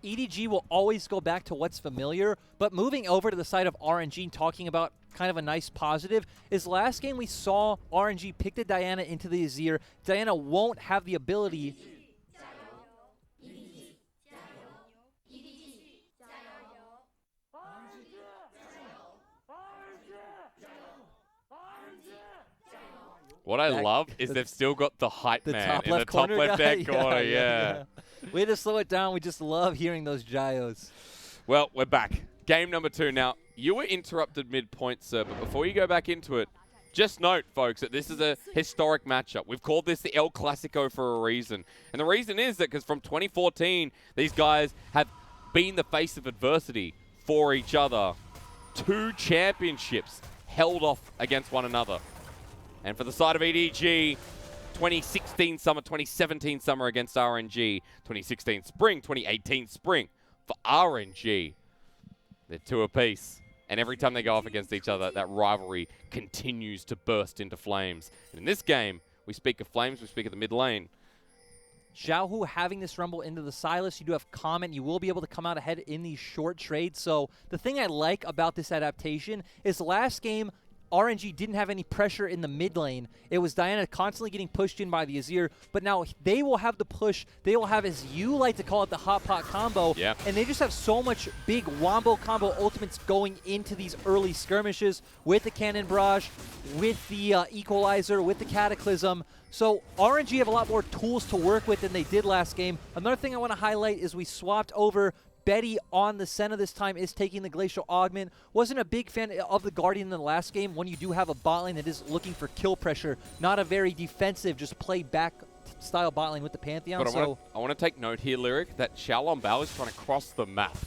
EDG will always go back to what's familiar, but moving over to the side of RNG and talking about kind of a nice positive is last game we saw RNG pick the Diana into the Azir. Diana won't have the ability. What I love is they've still got the hype man in the top left hand corner. Yeah. Way to slow it down. We just love hearing those gyos. Well, we're back. Game number 2. Now, you were interrupted mid-point, sir, but before you go back into it, just note, folks, that this is a historic matchup. We've called this the El Clasico for a reason. And the reason is that because from 2014, these guys have been the face of adversity for each other. 2 championships held off against one another. And for the side of EDG, 2016 summer, 2017 summer against RNG, 2016 spring, 2018 spring for RNG. They're 2 apiece. And every time they go off against each other, that rivalry continues to burst into flames. And in this game, we speak of flames, we speak of the mid lane. Xiaohu having this rumble into the Sylas, you do have Comment. You will be able to come out ahead in these short trades. So the thing I like about this adaptation is last game, RNG didn't have any pressure in the mid lane. It was Diana constantly getting pushed in by the Azir, but now they will have the push. They will have, as you like to call it, the hot pot combo. Yeah. And they just have so much big wombo combo ultimates going into these early skirmishes with the Cannon Barrage, with the Equalizer, with the Cataclysm. So RNG have a lot more tools to work with than they did last game. Another thing I want to highlight is we swapped over. Betty on the Senna this time is taking the Glacial Augment. Wasn't a big fan of the Guardian in the last game when you do have a bot lane that is looking for kill pressure. Not a very defensive, just play back style bot lane with the Pantheon. But I want to take note here, Lyric, that Xiaolongbao is trying to cross the map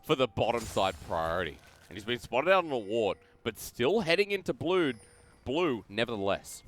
for the bottom side priority. And he's been spotted out on a ward, but still heading into blue nevertheless.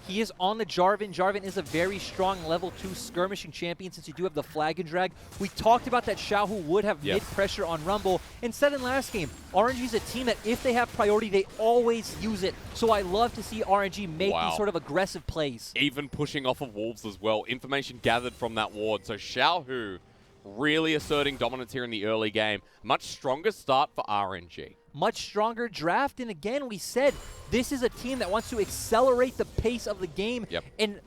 He is on the Jarvan. Jarvan is a very strong level 2 skirmishing champion since you do have the flag and drag. We talked about that Xiaohu would have mid-pressure on Rumble. Instead in last game, RNG is a team that if they have priority, they always use it. So I love to see RNG make these sort of aggressive plays. Even pushing off of Wolves as well. Information gathered from that ward. So Xiaohu really asserting dominance here in the early game. Much stronger start for RNG. Much stronger draft, and again, we said this is a team that wants to accelerate the pace of the game. And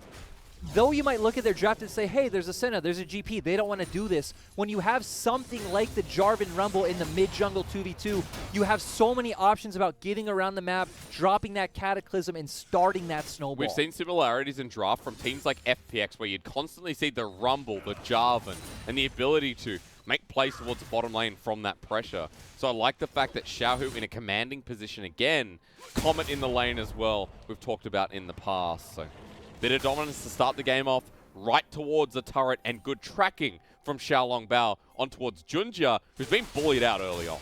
though you might look at their draft and say, hey, there's a Senna, there's a GP, they don't want to do this. When you have something like the Jarvan Rumble in the mid-jungle 2v2, you have so many options about getting around the map, dropping that Cataclysm, and starting that snowball. We've seen similarities in draft from teams like FPX where you'd constantly see the Rumble, the Jarvan, and the ability to make plays towards the bottom lane from that pressure. So I like the fact that Xiaohu in a commanding position again. Comet in the lane as well, we've talked about in the past. So bit of dominance to start the game off, right towards the turret, and good tracking from Xiaolongbao on towards Junjia, who's been bullied out early on.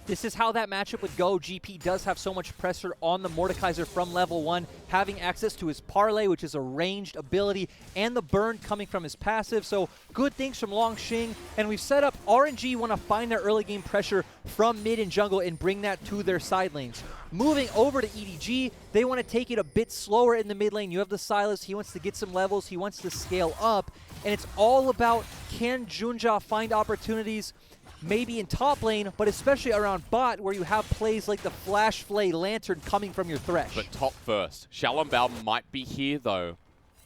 This is how that matchup would go. GP does have so much pressure on the Mordekaiser from level 1, having access to his Parlay, which is a ranged ability, and the burn coming from his passive. So good things from Longxing. And we've set up RNG want to find their early game pressure from mid and jungle and bring that to their side lanes. Moving over to EDG, they want to take it a bit slower in the mid lane. You have the Sylas. He wants to get some levels. He wants to scale up. And it's all about, can Junjia find opportunities maybe in top lane, but especially around bot where you have plays like the Flash Flay Lantern coming from your Thresh. But top first. Xiaolongbao might be here though,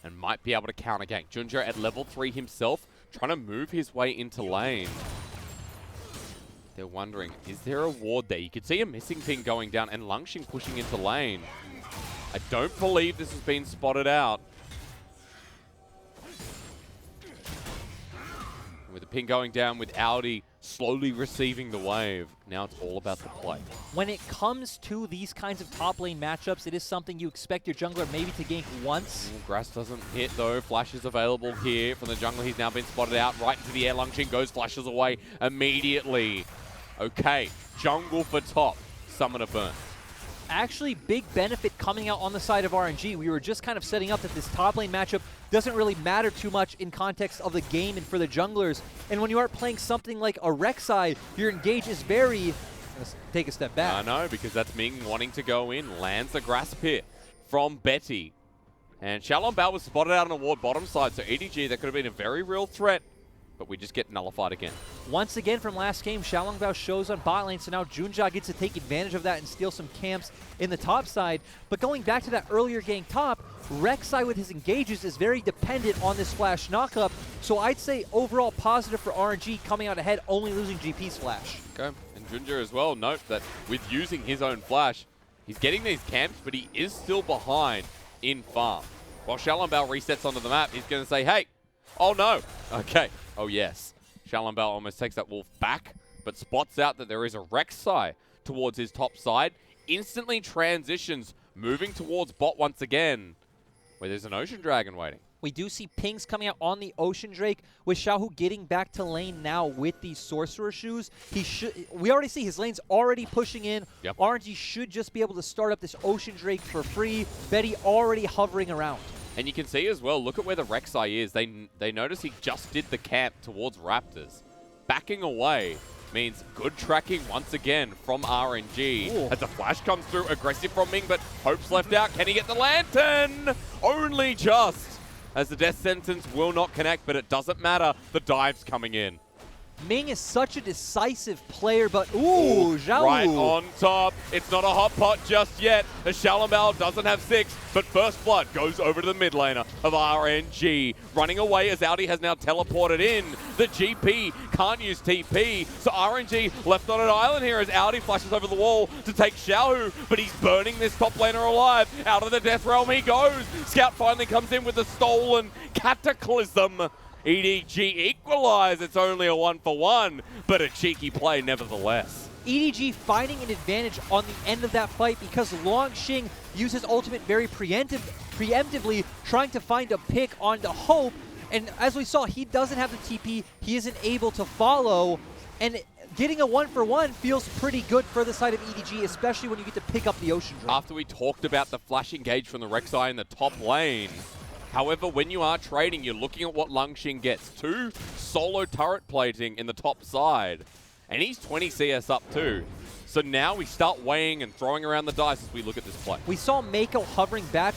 and might be able to counter gank. Junjia at level 3 himself, trying to move his way into lane. They're wondering, is there a ward there? You could see a missing ping going down and Longxing pushing into lane. I don't believe this has been spotted out. With the ping going down, with Audi slowly receiving the wave. Now it's all about the play. When it comes to these kinds of top lane matchups, it is something you expect your jungler maybe to gank once. Grass doesn't hit though. Flash is available here from the jungle. He's now been spotted out right into the air. Longxing goes, flashes away immediately. Okay, jungle for top. Summoner burn. Actually, big benefit coming out on the side of RNG. We were just kind of setting up that this top lane matchup doesn't really matter too much in context of the game and for the junglers. And when you are playing something like a Rek'Sai, your engage is very... Let's take a step back. I know, because that's Ming wanting to go in. Lands the grass pit from Betty. And Xiaolongbao was spotted out on the ward bottom side, so EDG, that could have been a very real threat. but we just get nullified again. Once again from last game, Xiaolongbao shows on bot lane, so now Junja gets to take advantage of that and steal some camps in the top side. But going back to that earlier game top, Rek'Sai with his engages is very dependent on this flash knockup, so I'd say overall positive for RNG coming out ahead, only losing GP's flash. Okay, and Junja as well, note that with using his own flash, he's getting these camps, but he is still behind in farm. While Xiaolongbao resets onto the map, he's going to say, hey, oh no, okay, oh yes. Xiaolongbao almost takes that wolf back, but spots out that there is a Rek'Sai towards his top side, instantly transitions, moving towards bot once again, where there's an Ocean Dragon waiting. We do see pings coming out on the Ocean Drake, with Xiaohu getting back to lane now with these Sorcerer shoes. We already see his lane's already pushing in. Yep. RNG should just be able to start up this Ocean Drake for free. Betty already hovering around. And you can see as well, look at where the Rek'Sai is. They notice he just did the camp towards Raptors. Backing away means good tracking once again from RNG. Ooh. As the flash comes through, aggressive from Ming, but Hope's left out. Can he get the Lantern? Only just. As the death sentence will not connect, but it doesn't matter. The dive's coming in. Ming is such a decisive player, but ooh, Xiaohu. Right on top. It's not a hot pot just yet. The Xiaolongbao doesn't have 6, but First Blood goes over to the mid laner of RNG. Running away as Audi has now teleported in. The GP can't use TP, so RNG left on an island here as Audi flashes over the wall to take Xiaohu, but he's burning this top laner alive. Out of the Death Realm he goes. Scout finally comes in with the stolen Cataclysm. EDG equalize, it's only a 1-for-1, but a cheeky play nevertheless. EDG finding an advantage on the end of that fight because Longxing uses ultimate very preemptively, trying to find a pick onto Hope, and as we saw, he doesn't have the TP, he isn't able to follow, and getting a 1-for-1 feels pretty good for the side of EDG, especially when you get to pick up the Ocean Drake. After we talked about the flash engage from the Rek'Sai in the top lane, however, when you are trading, you're looking at what Longxing gets. 2 solo turret plating in the top side. And he's 20 CS up too. So now we start weighing and throwing around the dice as we look at this play. We saw Mako hovering back,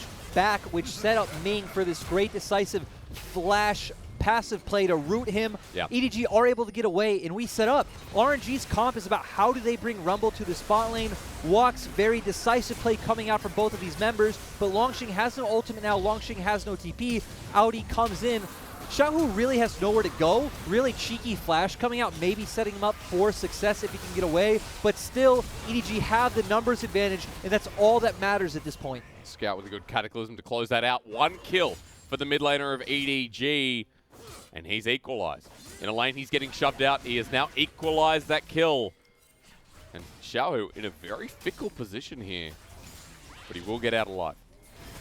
which set up Ming for this great decisive flash passive play to root him. Yep. EDG are able to get away, and we set up. RNG's comp is about how do they bring Rumble to the spot lane. Walk's very decisive play coming out from both of these members, but Longxing has no ultimate now. Longxing has no TP. Audi comes in. Xiaohu really has nowhere to go. Really cheeky flash coming out, maybe setting him up for success if he can get away. But still, EDG have the numbers advantage, and that's all that matters at this point. Scout with a good Cataclysm to close that out. 1 kill for the mid laner of EDG. And he's equalized. In a lane, he's getting shoved out. He has now equalized that kill. And Xiaohu in a very fickle position here. But he will get out alive.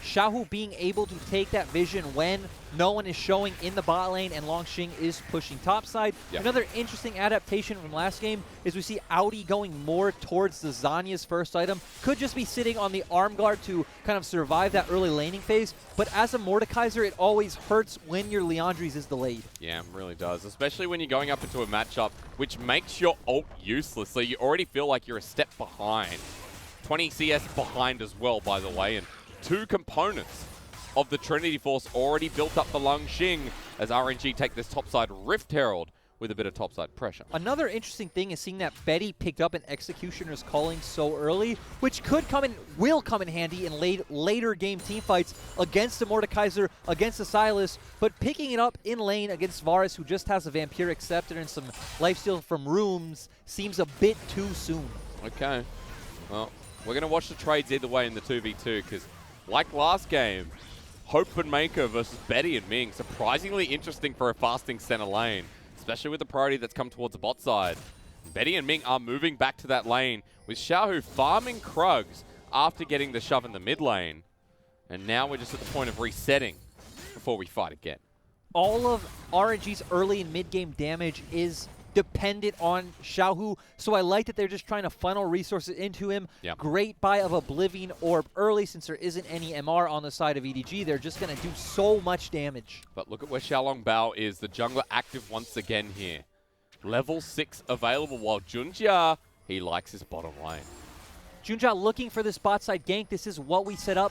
Xiaohu being able to take that vision when no one is showing in the bot lane and Longxing is pushing topside. Yep. Another interesting adaptation from last game is we see Audi going more towards the Zanya's first item. Could just be sitting on the arm guard to kind of survive that early laning phase, but as a Mordekaiser, it always hurts when your Liandry's is delayed. Yeah, it really does, especially when you're going up into a matchup which makes your ult useless, so you already feel like you're a step behind. 20 CS behind as well, by the way, and 2 components of the Trinity Force already built up for Longxing as RNG take this topside Rift Herald with a bit of topside pressure. Another interesting thing is seeing that Betty picked up an Executioner's Calling so early, which could come in, will come in handy in later game teamfights against the Mordekaiser, against the Silas, but picking it up in lane against Varus, who just has a Vampiric Scepter and some lifesteal from rooms, seems a bit too soon. Okay, well, we're going to watch the trades either way in the 2v2 because like last game, Hope and Mako versus Betty and Ming. Surprisingly interesting for a fasting center lane, especially with the priority that's come towards the bot side. Betty and Ming are moving back to that lane with Xiaohu farming Krugs after getting the shove in the mid lane. And now we're just at the point of resetting before we fight again. All of RNG's early and mid-game damage is dependent on Xiaohu, so I like that they're just trying to funnel resources into him. Yep. Great buy of Oblivion Orb early since there isn't any MR on the side of EDG. They're just going to do so much damage. But look at where Xiaolongbao is, the jungler active once again here. Level 6 available, while Junja, he likes his bottom lane. Junja looking for this bot side gank. This is what we set up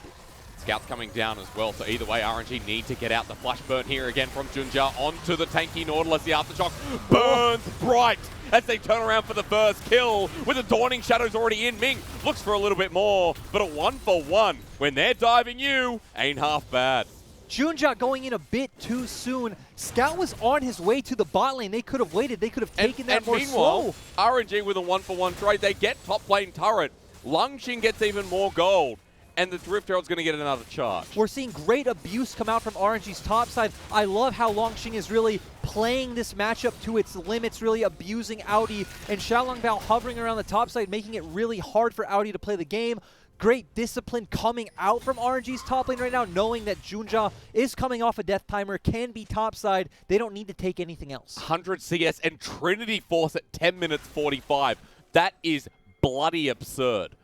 Scout's coming down as well, so either way, RNG need to get out. The flash burn here again from Junja onto the tanky Nautilus. The aftershock burns bright as they turn around for the first kill. With the Dawning Shadows already in, Ming looks for a little bit more, but a 1-for-1 when they're diving you ain't half bad. Junja going in a bit too soon. Scout was on his way to the bot lane. They could have waited. They could have taken that more meanwhile, slow. RNG with a 1-for-1 trade. They get top lane turret. Lungxing gets even more gold. And the Drift Herald's going to get another charge. We're seeing great abuse come out from RNG's top side. I love how Longxing is really playing this matchup to its limits, really abusing Audi, and Xiaolongbao hovering around the top side, making it really hard for Audi to play the game. Great discipline coming out from RNG's top lane right now, knowing that Junja is coming off a death timer, can be top side. They don't need to take anything else. 100 CS and Trinity Force at 10 minutes 45. That is bloody absurd.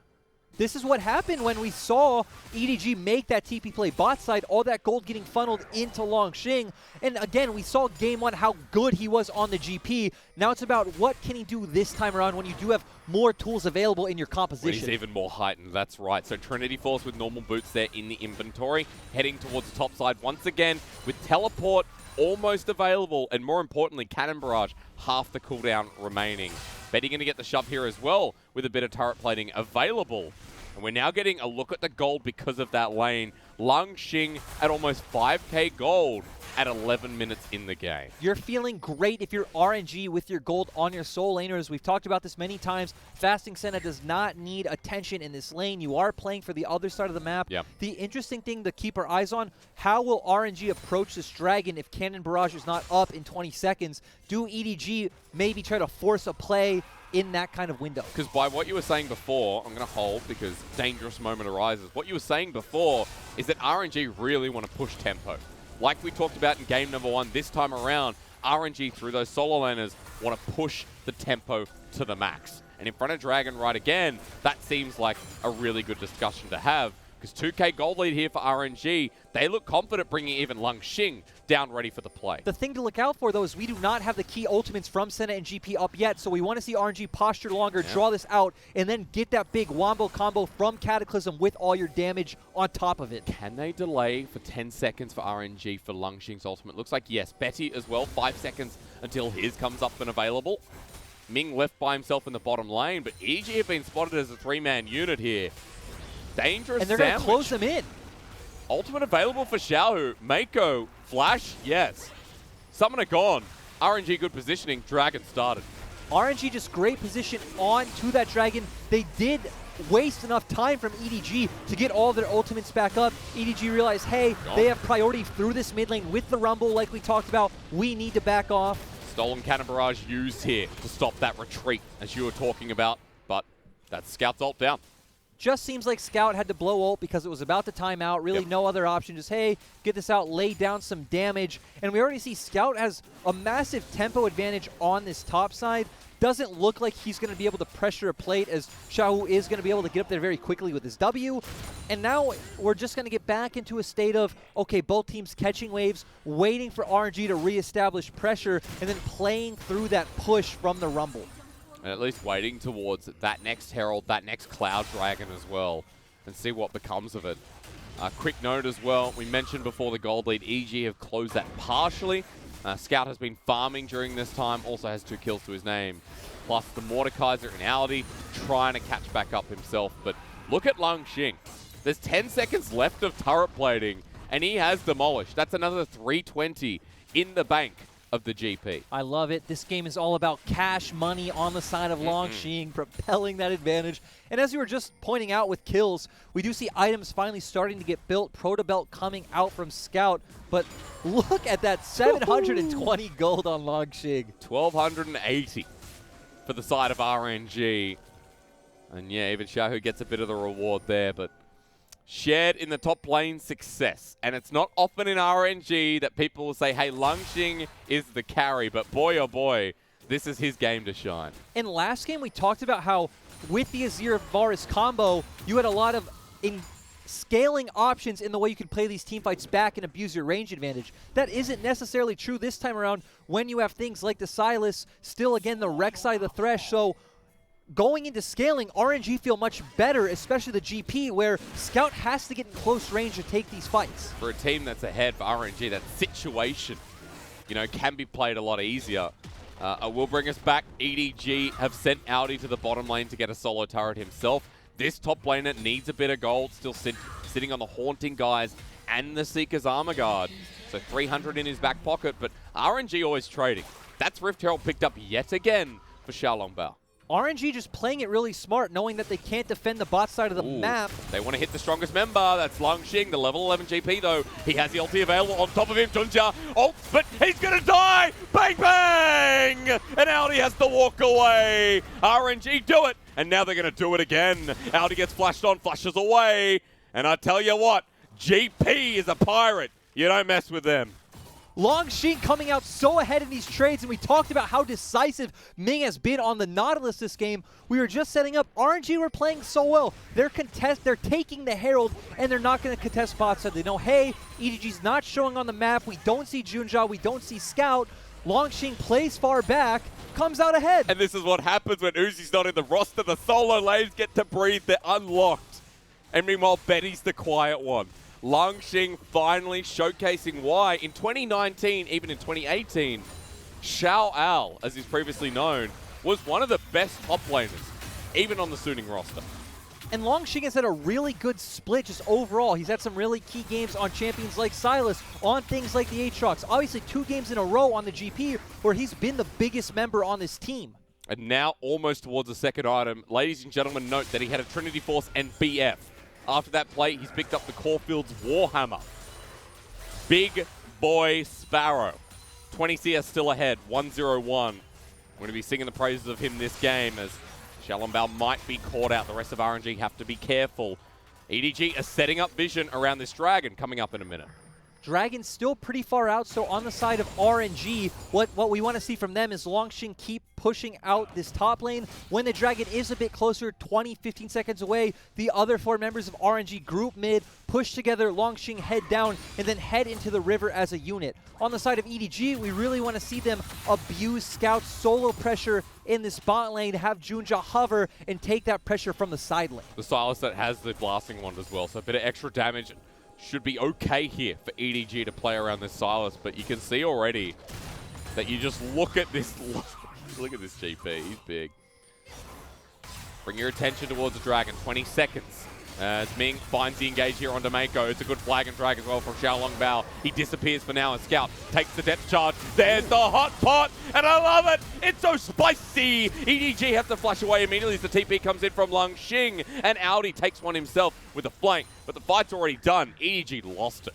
This is what happened when we saw EDG make that TP play bot side, all that gold getting funneled into Longxing. And again, we saw game one how good he was on the GP. Now it's about what can he do this time around when you do have more tools available in your composition. He's even more heightened, that's right. So Trinity Force with normal boots there in the inventory, heading towards the top side once again with teleport almost available, and more importantly, Cannon Barrage, half the cooldown remaining. Betty going to get the shove here as well with a bit of turret plating available. And we're now getting a look at the gold because of that lane. Lungxing at almost 5k gold at 11 minutes in the game. You're feeling great if you're RNG with your gold on your soul laners. We've talked about this many times. Fasting Senna does not need attention in this lane. You are playing for the other side of the map. Yep. The interesting thing to keep our eyes on, how will RNG approach this dragon if Cannon Barrage is not up in 20 seconds? Do EDG maybe try to force a play in that kind of window? Because by what you were saying before, I'm going to hold because dangerous moment arises. What you were saying before is that RNG really want to push tempo. Like we talked about in game number one, this time around, RNG through those solo laners want to push the tempo to the max. And in front of Dragon right again, that seems like a really good discussion to have. Because 2k gold lead here for RNG. They look confident bringing even Lungxing down ready for the play. The thing to look out for, though, is we do not have the key ultimates from Senna and GP up yet, so we want to see RNG posture longer, draw this out, and then get that big wombo combo from Cataclysm with all your damage on top of it. Can they delay for 10 seconds for RNG for Lungxing's ultimate? Looks like yes. Betty as well, 5 seconds until his comes up and available. Ming left by himself in the bottom lane, but EG have been spotted as a 3-man unit here. Dangerous. And they're going to close them in. Ultimate available for Xiaohu. Mako. Flash. Yes. Summoner gone. RNG good positioning. Dragon started. RNG just great position on to that dragon. They did waste enough time from EDG to get all of their ultimates back up. EDG realized, hey, they have priority through this mid lane with the Rumble like we talked about. We need to back off. Stolen Cannon Barrage used here to stop that retreat, as you were talking about, but that's Scout's ult down. Just seems like Scout had to blow ult because it was about to time out. Really no other option. Just, hey, get this out, lay down some damage. And we already see Scout has a massive tempo advantage on this top side. Doesn't look like he's going to be able to pressure a plate, as Xiaohu is going to be able to get up there very quickly with his W. And now we're just going to get back into a state of, okay, both teams catching waves, waiting for RNG to reestablish pressure, and then playing through that push from the Rumble. And at least waiting towards that next Herald, that next Cloud Dragon as well, and see what becomes of it. Quick note as well, we mentioned before the gold lead, EG have closed that partially. Scout has been farming during this time, also has 2 kills to his name. Plus the Mordekaiser and Audi trying to catch back up himself. But look at Lungxing. There's 10 seconds left of turret plating, and he has demolished. That's another 320 in the bank of the GP. I love it. This game is all about cash money on the side of Longxing, propelling that advantage. And as you were just pointing out with kills, we do see items finally starting to get built. Protobelt coming out from Scout. But look at that 720 gold on Longxing. 1,280 for the side of RNG. And yeah, even Xiaohu gets a bit of the reward there, but shared in the top lane success. And it's not often in RNG that people will say, hey, Lungxing is the carry, but boy, oh boy, this is his game to shine. In last game, we talked about how with the Azir Varus combo, you had a lot of scaling options in the way you could play these team fights back and abuse your range advantage. That isn't necessarily true this time around when you have things like the Silas, still again the Rek'Sai, the Thresh. So going into scaling, RNG feel much better, especially the GP, where Scout has to get in close range to take these fights. For a team that's ahead for RNG, that situation, you know, can be played a lot easier. Will bring us back. EDG have sent Audi to the bottom lane to get a solo turret himself. This top laner needs a bit of gold, still sitting on the Haunting guys and the Seeker's Armor Guard. So 300 in his back pocket, but RNG always trading. That's Rift Herald picked up yet again for Xiaolongbao. RNG just playing it really smart, knowing that they can't defend the bot side of the map. They want to hit the strongest member. That's Langxing, the level 11 GP, though. He has the ulti available on top of him. Junja ult, but he's going to die! Bang, bang! And Audi has to walk away. RNG do it, and now they're going to do it again. Audi gets flashed on, flashes away. And I tell you what, GP is a pirate. You don't mess with them. Langxing coming out so ahead in these trades, and we talked about how decisive Ming has been on the Nautilus this game. We were just setting up. RNG were playing so well. They're taking the Herald, and they're not going to contest bot side. They know, hey, EDG's not showing on the map. We don't see Junja. We don't see Scout. Langxing plays far back, comes out ahead. And this is what happens when Uzi's not in the roster. The solo lanes get to breathe. They're unlocked. And meanwhile, Betty's the quiet one. Langxing finally showcasing why in 2019, even in 2018, Xiao Al, as he's previously known, was one of the best top laners, even on the Suning roster. And Langxing has had a really good split just overall. He's had some really key games on champions like Sylas, on things like the Aatrox. Obviously 2 games in a row on the GP where he's been the biggest member on this team. And now almost towards the second item. Ladies and gentlemen, note that he had a Trinity Force and BF. After that play, he's picked up the Caulfield's Warhammer. Big boy Sparrow. 20 CS still ahead, 1-0-1. We're going to be singing the praises of him this game as Xiaolongbao might be caught out. The rest of RNG have to be careful. EDG are setting up vision around this dragon coming up in a minute. Dragon's still pretty far out, so on the side of RNG, what we want to see from them is Langxing keep pushing out this top lane. When the Dragon is a bit closer, 20-15 seconds away, the other 4 members of RNG group mid, push together, Langxing head down, and then head into the river as a unit. On the side of EDG, we really want to see them abuse Scout's solo pressure in this bot lane, have Junja hover, and take that pressure from the side lane. The Sylas that has the blasting wand as well, so a bit of extra damage should be okay here for EDG to play around this Sylas, but you can see already that you just look at this, look at this GP, he's big. Bring your attention towards the Dragon, 20 seconds. As Ming finds the engage here on Domeko. It's a good flag and drag as well from Xiaolongbao. He disappears for now, and Scout takes the depth charge. There's the hot pot, and I love it! It's so spicy! EDG have to flash away immediately as the TP comes in from Langxing, and Audi takes one himself with a flank, but the fight's already done. EDG lost it.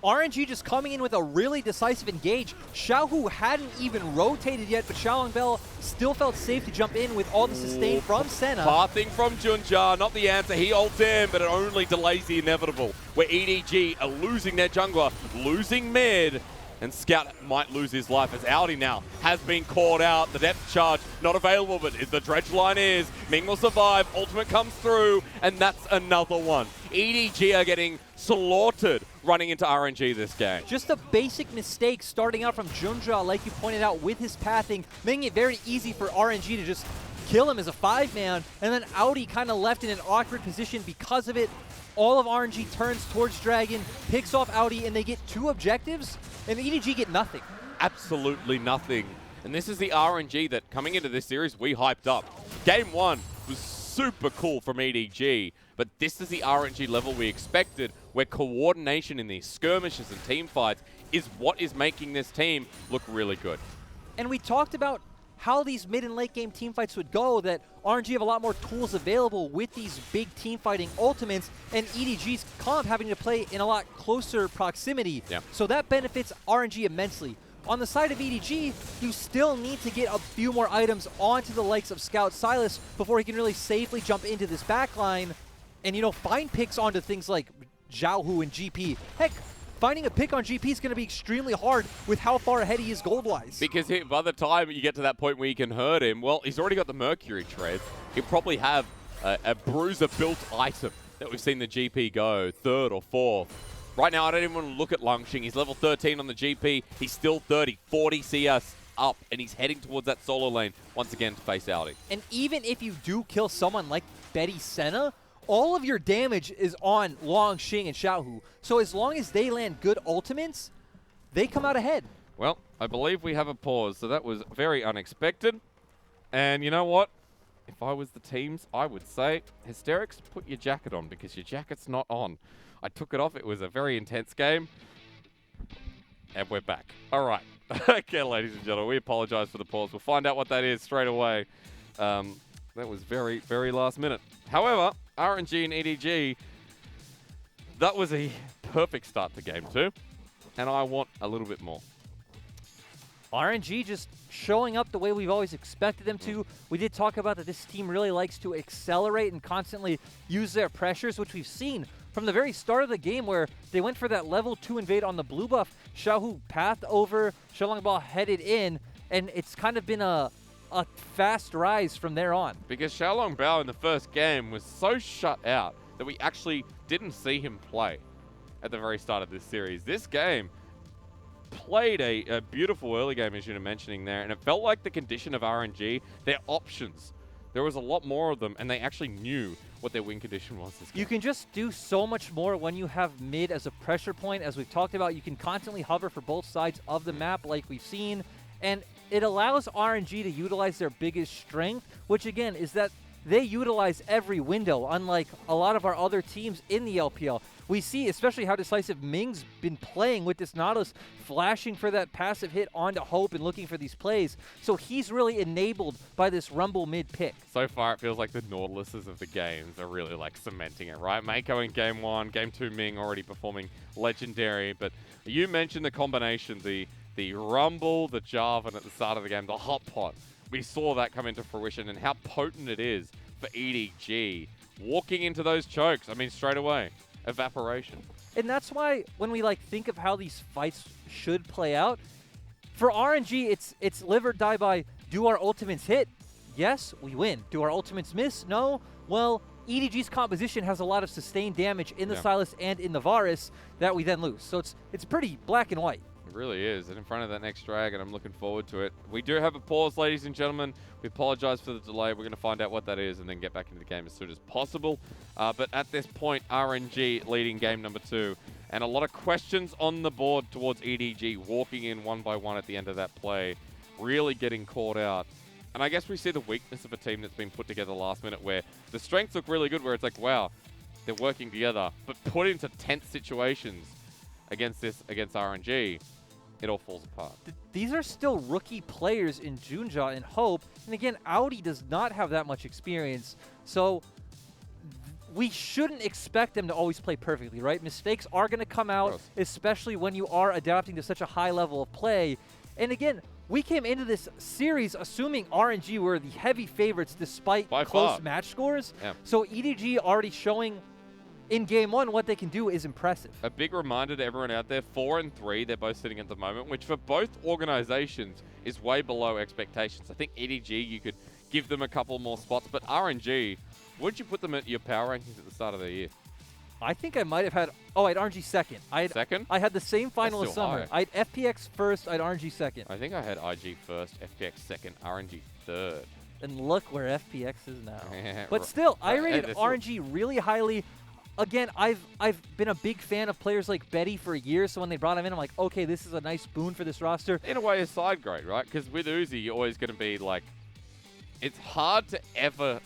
RNG just coming in with a really decisive engage. Xiaohu hadn't even rotated yet, but Xiaolongbao still felt safe to jump in with all the sustain from Senna. Pathing from Junja, not the answer. He ults in, but it only delays the inevitable. Where EDG are losing their jungler, losing mid, and Scout might lose his life as Audi now has been caught out. The depth charge not available, but the dredge line is. Ming will survive, ultimate comes through, and that's another one. EDG are getting slaughtered running into RNG this game. Just a basic mistake starting out from Junja, like you pointed out, with his pathing, making it very easy for RNG to just kill him as a 5-man, and then Audi kind of left in an awkward position because of it. All of RNG turns towards Dragon, picks off Audi, and they get 2 objectives, and EDG get nothing. Absolutely nothing. And this is the RNG that, coming into this series, we hyped up. Game 1 was super cool from EDG, but this is the RNG level we expected, where coordination in these skirmishes and team fights is what is making this team look really good. And we talked about how these mid and late game team fights would go, that RNG have a lot more tools available with these big team fighting ultimates, and EDG's comp having to play in a lot closer proximity. Yeah. So that benefits RNG immensely. On the side of EDG, you still need to get a few more items onto the likes of Scout Sylas before he can really safely jump into this backline and, you know, find picks onto things like Xiaohu and GP. Heck, finding a pick on GP is going to be extremely hard with how far ahead he is gold-wise. Because by the time you get to that point where you can hurt him, well, he's already got the Mercury treads. He'll probably have a bruiser-built item that we've seen the GP go 3rd or 4th. Right now, I don't even want to look at Langxing. He's level 13 on the GP. He's still 30, 40 CS up, and he's heading towards that solo lane once again to face Audi. And even if you do kill someone like Betty Senna, all of your damage is on Long Xing and Xiaohu. So as long as they land good ultimates, they come out ahead. Well, I believe we have a pause, so that was very unexpected. And you know what? If I was the teams, I would say, Hysterics, put your jacket on because your jacket's not on. I took it off. It was a very intense game. And we're back. All right. Okay, ladies and gentlemen, we apologize for the pause. We'll find out what that is straight away. That was very, very last minute. However, RNG and EDG, that was a perfect start to game 2. And I want a little bit more. RNG just showing up the way we've always expected them to. We did talk about that this team really likes to accelerate and constantly use their pressures, which we've seen from the very start of the game where they went for that level 2 invade on the blue buff. Xiaohu pathed over, Xiaolongbao headed in, and it's kind of been a fast rise from there on. Because Xiaolongbao in the first game was so shut out that we actually didn't see him play at the very start of this series. This game played a beautiful early game, as you're mentioning there, and it felt like the condition of RNG, their options. There was a lot more of them, and they actually knew what their win condition was this game. You can just do so much more when you have mid as a pressure point. As we've talked about, you can constantly hover for both sides of the map like we've seen, and it allows RNG to utilize their biggest strength, which again is that they utilize every window, unlike a lot of our other teams in the LPL. We see especially how decisive Ming's been playing with this Nautilus, flashing for that passive hit onto Hope and looking for these plays. So he's really enabled by this Rumble mid pick. So far, it feels like the Nautiluses of the games are really like cementing it, right? Mako in game 1, game 2 Ming already performing legendary. But you mentioned the combination, the Rumble, the Jarvan at the start of the game, the Hot Pot. We saw that come into fruition and how potent it is for EDG. Walking into those chokes, I mean, straight away. Evaporation. And that's why when we think of how these fights should play out, for RNG, it's live or die by, do our ultimates hit? Yes, we win. Do our ultimates miss? No. Well, EDG's composition has a lot of sustained damage in the Sylas and in the Varus that we then lose. So it's pretty black and white. It really is. And in front of that next drag, and I'm looking forward to it. We do have a pause, ladies and gentlemen. We apologize for the delay. We're going to find out what that is and then get back into the game as soon as possible. But at this point, RNG leading game number 2. And a lot of questions on the board towards EDG, walking in one by one at the end of that play, really getting caught out. And I guess we see the weakness of a team that's been put together last minute where the strengths look really good, where it's like, wow, they're working together. But put into tense situations against RNG, it all falls apart. These are still rookie players in Junja and Hope. And again, Audi does not have that much experience. So we shouldn't expect them to always play perfectly, right? Mistakes are going to come out, especially when you are adapting to such a high level of play. And again, we came into this series assuming RNG were the heavy favorites despite close match scores. Yeah. So EDG already showing in game 1 what they can do is impressive. A big reminder to everyone out there, 4 and 3, they're both sitting at the moment, which for both organizations is way below expectations. I think EDG, you could give them a couple more spots, but RNG, would you put them at your power rankings at the start of the year? I think I might have had, I had RNG second. Second? I had the same final as Summer. I had FPX first, I had RNG second. I think I had IG first, FPX second, RNG third. And look where FPX is now. Yeah, but still, I rated RNG really highly. Again, I've been a big fan of players like Betty for years, so when they brought him in, I'm like, okay, this is a nice boon for this roster. In a way, a side grade, right? Because with Uzi, you're always going to be like, it's hard to ever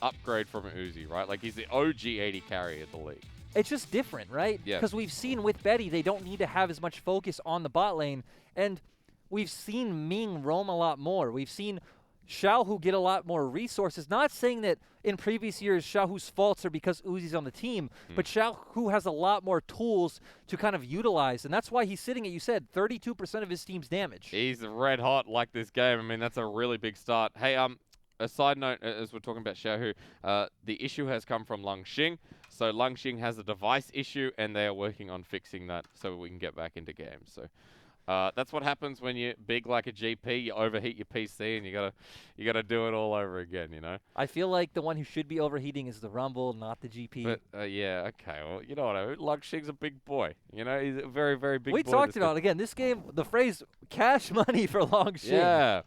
upgrade from an Uzi, right? Like, he's the OG 80 carry of the league. It's just different, right? Yeah. Because we've seen with Betty, they don't need to have as much focus on the bot lane, and we've seen Ming roam a lot more. We've seen Xiaohu get a lot more resources. Not saying that in previous years Xiaohu's faults are because Uzi's on the team, but Xiaohu has a lot more tools to kind of utilize, and that's why he's sitting at, you said, 32% of his team's damage. He's red hot like this game. I mean, that's a really big start. Hey, a side note, as we're talking about Xiaohu, the issue has come from Long Xing. So Long Xing has a device issue, and they are working on fixing that so we can get back into games. So That's what happens when you're big like a GP. You overheat your PC, and you gotta do it all over again. You know. I feel like the one who should be overheating is the Rumble, not the GP. But yeah, okay. Well, you know what? Luxing's a big boy. You know, he's a very, very big boy. We talked about again this game. The phrase "cash money" for Longxing. Yeah,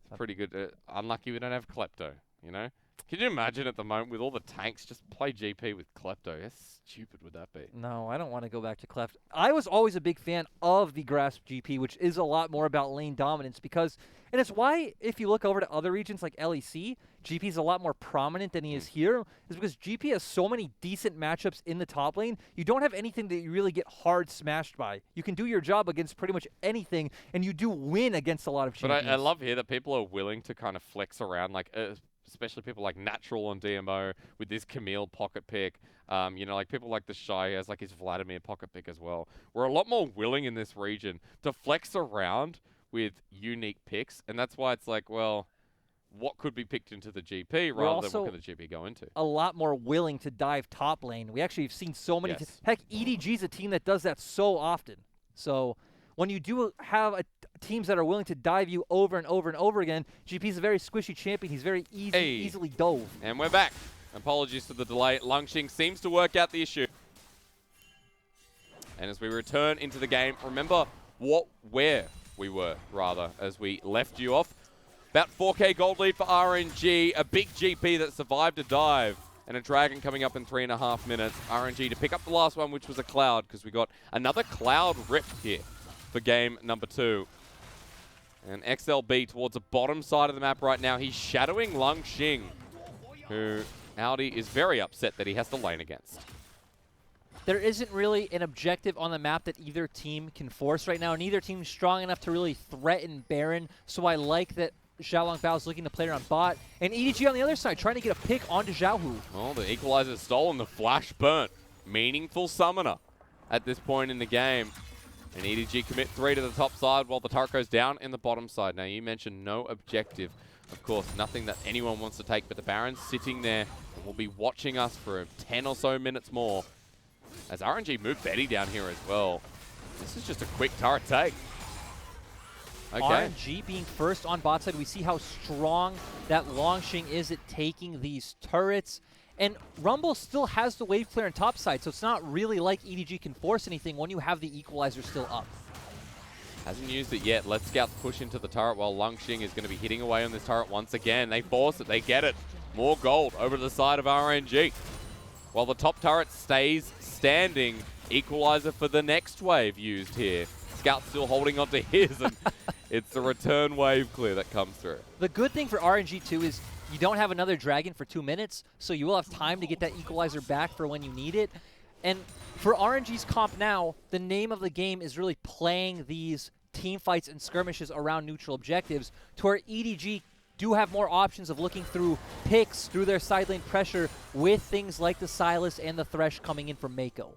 it's pretty good. Unlucky we don't have Klepto. You know. Can you imagine at the moment with all the tanks, just play GP with Klepto? How stupid would that be? No, I don't want to go back to Cleft. I was always a big fan of the Grasp GP, which is a lot more about lane dominance because, and it's why if you look over to other regions like LEC, GP is a lot more prominent than he is here, is because GP has so many decent matchups in the top lane. You don't have anything that you really get hard smashed by. You can do your job against pretty much anything, and you do win against a lot of champions. But I love here that people are willing to kind of flex around, like especially people like Natural on DMO with this Camille pocket pick. You know, like people like the Shy has like his Vladimir pocket pick as well. We're a lot more willing in this region to flex around with unique picks, and that's why it's like, well, what could be picked into the GP rather than what could the GP go into? A lot more willing to dive top lane. We actually have seen so many. Heck, EDG is a team that does that so often. So when you do have teams that are willing to dive you over and over and over again, GP is a very squishy champion. He's very easily dove. And we're back. Apologies for the delay. Longxing seems to work out the issue. And as we return into the game, remember where we were, rather, as we left you off. About 4K gold lead for RNG, a big GP that survived a dive, and a Dragon coming up in 3.5 minutes. RNG to pick up the last one, which was a Cloud, because we got another Cloud rip here for game number 2. And XLB towards the bottom side of the map right now. He's shadowing Longxing, who Audi is very upset that he has to lane against. There isn't really an objective on the map that either team can force right now. Neither team is strong enough to really threaten Baron, so I like that Xiaolong Bao is looking to play it on bot. And EDG on the other side, trying to get a pick onto Xiaohu. Oh, the equalizer stolen, the flash burnt. Meaningful summoner at this point in the game. And EDG commit 3 to the top side while the turret goes down in the bottom side. Now, you mentioned no objective. Of course, nothing that anyone wants to take, but the Baron's sitting there and will be watching us for 10 or so minutes more. As RNG move Betty down here as well. This is just a quick turret take. Okay. RNG being first on bot side, we see how strong that Longxing is at taking these turrets. And Rumble still has the wave clear on top side, so it's not really like EDG can force anything when you have the equalizer still up. Hasn't used it yet. Let's Scout push into the turret while Longxing is going to be hitting away on this turret once again. They force it. They get it. More gold over to the side of RNG. While the top turret stays standing, equalizer for the next wave used here. Scout still holding on to his, and it's the return wave clear that comes through. The good thing for RNG too is you don't have another Dragon for 2 minutes, so you will have time to get that equalizer back for when you need it. And for RNG's comp now, the name of the game is really playing these team fights and skirmishes around neutral objectives, to where EDG do have more options of looking through picks, through their side lane pressure, with things like the Sylas and the Thresh coming in from Mako.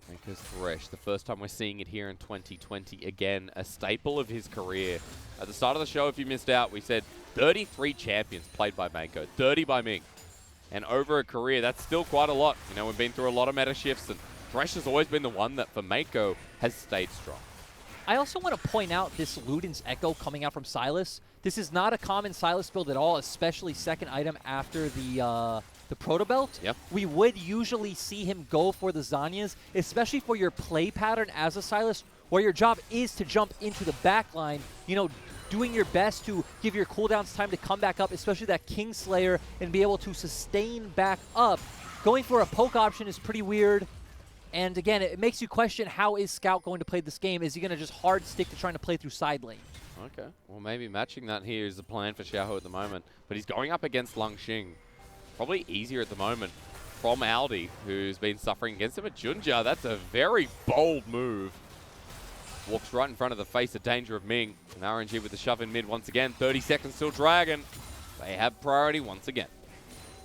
Mako's Thresh, the first time we're seeing it here in 2020. Again, a staple of his career. At the start of the show, if you missed out, we said 33 champions played by Mako, 30 by Ming. And over a career, that's still quite a lot. You know, we've been through a lot of meta shifts, and Thresh has always been the one that, for Mako, has stayed strong. I also want to point out this Luden's Echo coming out from Sylas. This is not a common Sylas build at all, especially second item after the Proto Belt. Yep. We would usually see him go for the Zanyas, especially for your play pattern as a Sylas, where your job is to jump into the back line, you know, doing your best to give your cooldowns time to come back up, especially that Kingslayer, and be able to sustain back up. Going for a poke option is pretty weird. And again, it makes you question, how is Scout going to play this game? Is he going to just hard stick to trying to play through side lane? Okay. Well, maybe matching that here is the plan for Xiaohu at the moment. But he's going up against Longxing. Probably easier at the moment from Aldi, who's been suffering against him at Junja. That's a very bold move. Walks right in front of the face of danger of Ming. And RNG with the shove in mid once again. 30 seconds till Dragon. They have priority once again.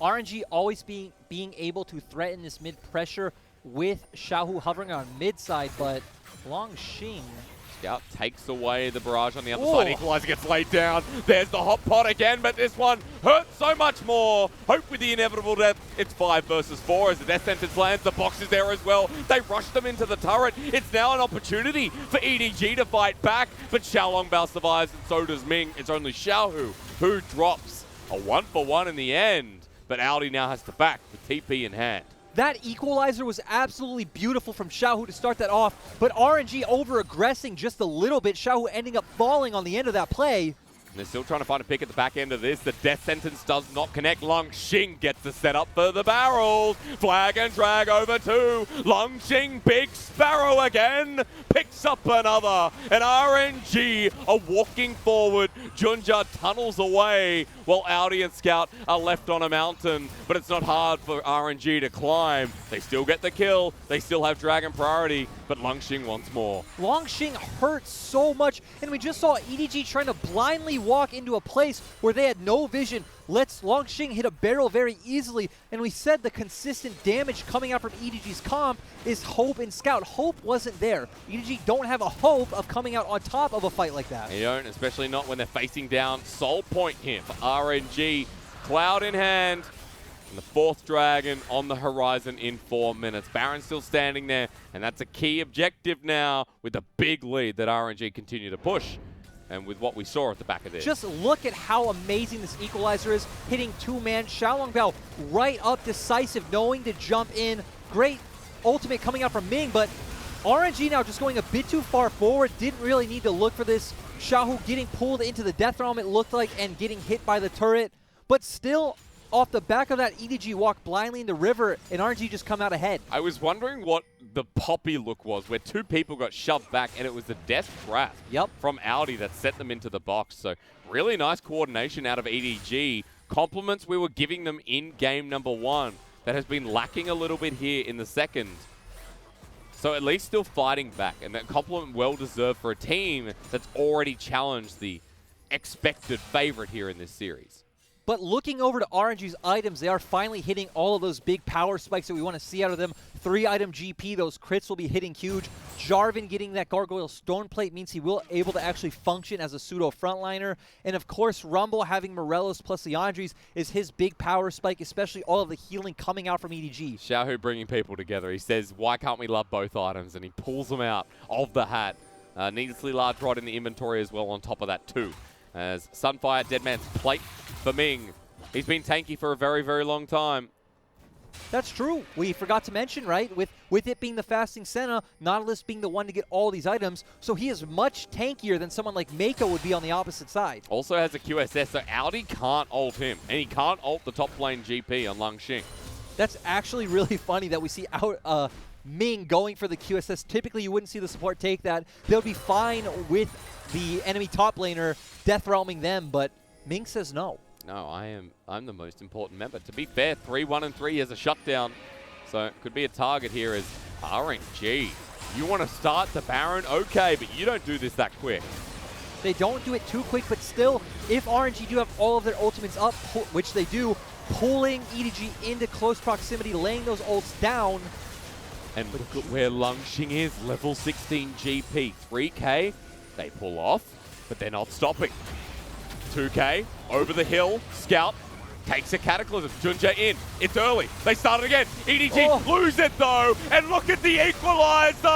RNG always being able to threaten this mid pressure with Xiaohu hovering on mid side, but Longxing is Scout takes away the barrage on the other side. Equalizer gets laid down. There's the hot pot again, but this one hurts so much more. Hope with the inevitable death. It's 5 versus 4 as the death sentence lands. The box is there as well. They rush them into the turret. It's now an opportunity for EDG to fight back, but Xiaolongbao survives and so does Ming. It's only Xiaohu who drops a 1-for-1 in the end, but Audi now has to back with TP in hand. That equalizer was absolutely beautiful from Xiaohu to start that off, but RNG over-aggressing just a little bit. Xiaohu ending up falling on the end of that play. And they're still trying to find a pick at the back end of this. The death sentence does not connect. Long Xing gets the setup for the barrels. Flag and drag over 2. Long Xing, big sparrow again. Picks up another. And RNG are walking forward. Junja tunnels away while Audi and Scout are left on a mountain. But it's not hard for RNG to climb. They still get the kill. They still have dragon priority. But Long Xing wants more. Long Xing hurts so much. And we just saw EDG trying to blindly walk into a place where they had no vision. Lets Long Xing hit a barrel very easily, and we said the consistent damage coming out from EDG's comp is Hope and Scout. Hope wasn't there. EDG don't have a hope of coming out on top of a fight like that. They don't, especially not when they're facing down Soul Point here for RNG. Cloud in hand, and the 4th dragon on the horizon in 4 minutes. Baron still standing there, and that's a key objective now with a big lead that RNG continue to push. And with what we saw at the back of this. Just look at how amazing this equalizer is. Hitting 2-man. Xiaolongbao right up, decisive, knowing to jump in. Great ultimate coming out from Ming, but RNG now just going a bit too far forward. Didn't really need to look for this. Xiaohu getting pulled into the death realm, it looked like, and getting hit by the turret. But still, off the back of that, EDG walk blindly in the river, and RNG just come out ahead. I was wondering what the Poppy look was, where 2 people got shoved back, and it was the death trap from Audi that set them into the box. So really nice coordination out of EDG. Compliments we were giving them in game number 1 that has been lacking a little bit here in the second. So at least still fighting back, and that compliment well deserved for a team that's already challenged the expected favorite here in this series. But looking over to RNG's items, they are finally hitting all of those big power spikes that we want to see out of them. 3-item GP, those crits will be hitting huge. Jarvan getting that Gargoyle Stone Plate means he will able to actually function as a pseudo frontliner. And of course, Rumble having Morelos plus Leandres is his big power spike, especially all of the healing coming out from EDG. Xiaohu bringing people together. He says, why can't we love both items? And he pulls them out of the hat. Needlessly large rod in the inventory as well on top of that too. As Sunfire, Deadman's Plate for Ming. He's been tanky for a very, very long time. That's true. We forgot to mention, right, with it being the fasting Senna, Nautilus being the one to get all these items, so he is much tankier than someone like Mako would be on the opposite side. Also has a QSS, so Audi can't ult him, and he can't ult the top lane GP on Lang Xing. That's actually really funny that we see out Ming going for the QSS. Typically, you wouldn't see the support take that. They'll be fine with the enemy top laner death realming them, but Ming says no. No, I'm the most important member. To be fair, 3-1-3 has a shutdown, so it could be a target here as RNG. You want to start the Baron? Okay, but you don't do this that quick. They don't do it too quick, but still, if RNG do have all of their ultimates up, which they do, pulling EDG into close proximity, laying those ults down. And look at where Lang Xing is, level 16 GP. 3K, they pull off, but they're not stopping. 2K, over the hill, Scout takes a Cataclysm. Junja in, it's early, they start it again. EDG lose it though, and look at the equalizer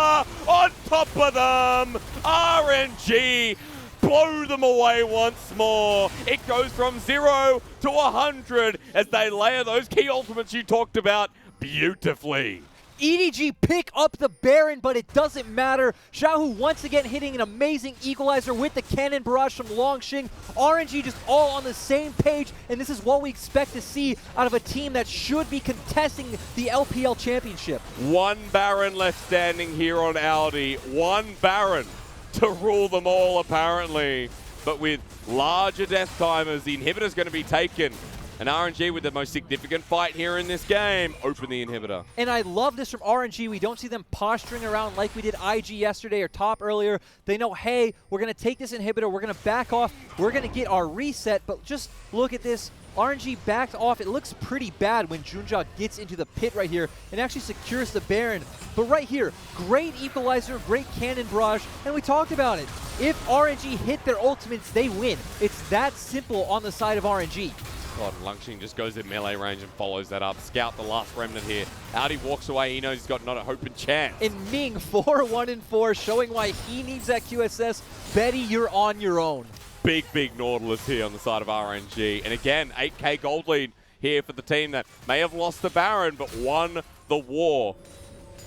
on top of them. RNG blow them away once more. It goes from 0 to 100 as they layer those key ultimates you talked about beautifully. EDG pick up the Baron, but it doesn't matter. Xiaohu once again hitting an amazing equalizer with the cannon barrage from Long Xing. RNG just all on the same page, and this is what we expect to see out of a team that should be contesting the LPL Championship. 1 Baron left standing here on Audi. 1 Baron to rule them all, apparently. But with larger death timers, the inhibitor's going to be taken. And RNG with the most significant fight here in this game, open the inhibitor. And I love this from RNG. We don't see them posturing around like we did IG yesterday or top earlier. They know, hey, we're going to take this inhibitor, we're going to back off, we're going to get our reset, but just look at this. RNG backed off. It looks pretty bad when Junja gets into the pit right here and actually secures the Baron. But right here, great equalizer, great cannon barrage, and we talked about it. If RNG hit their ultimates, they win. It's that simple on the side of RNG. God, Lungxing just goes in melee range and follows that up. Scout the last remnant here. Audi walks away. He knows he's got not a hope and chance. And Ming, 4-1-4, showing why he needs that QSS. Betty, you're on your own. Big Nautilus here on the side of RNG. And again, 8k gold lead here for the team that may have lost the Baron, but won the war.